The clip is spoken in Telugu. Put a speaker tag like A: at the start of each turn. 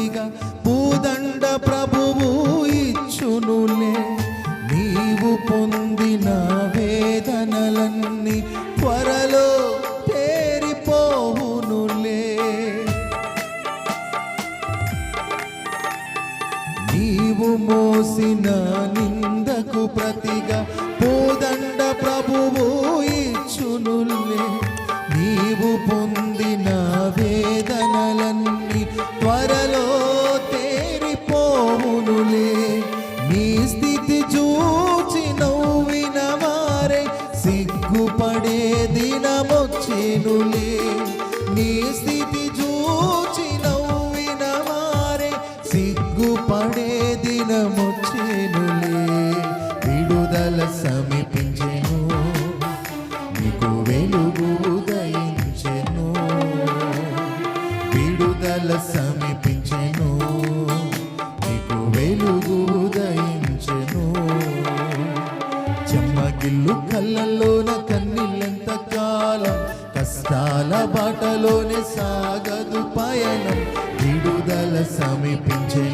A: ప్రతిగా పూదండ ప్రభువు ఇచ్చునులే. నీవు పొందిన వేదనలన్నీ త్వరలో తేరిపోవునులే. నీవు మోసిన నిందకు ప్రతిగా పూదండ ప్రభువు ఇచ్చునులే. నీవు పొందిన వేదనలన్నీ త్వరలో తేరిపోవునులే. నీ స్థితి చూచి నవ్విన వారే సిగ్గుపడే దినమొచ్చెనులే. నీ స్థితి చూచి నవ్విన వారే సిగ్గుపడే దినమొచ్చెనులే. విడుదల సమీపించెను, నీకు వెలుగు ఉదయించెను. విడుదల సమీపించెను, నీకు వెలుగు ఉదయించెను. చెమ్మగిల్లు కళ్ళల్లోన కన్నీళ్ళెంత కాలం, కష్టాల బాటలోనే సాగదు పయనం. విడుదల సమీపించెను,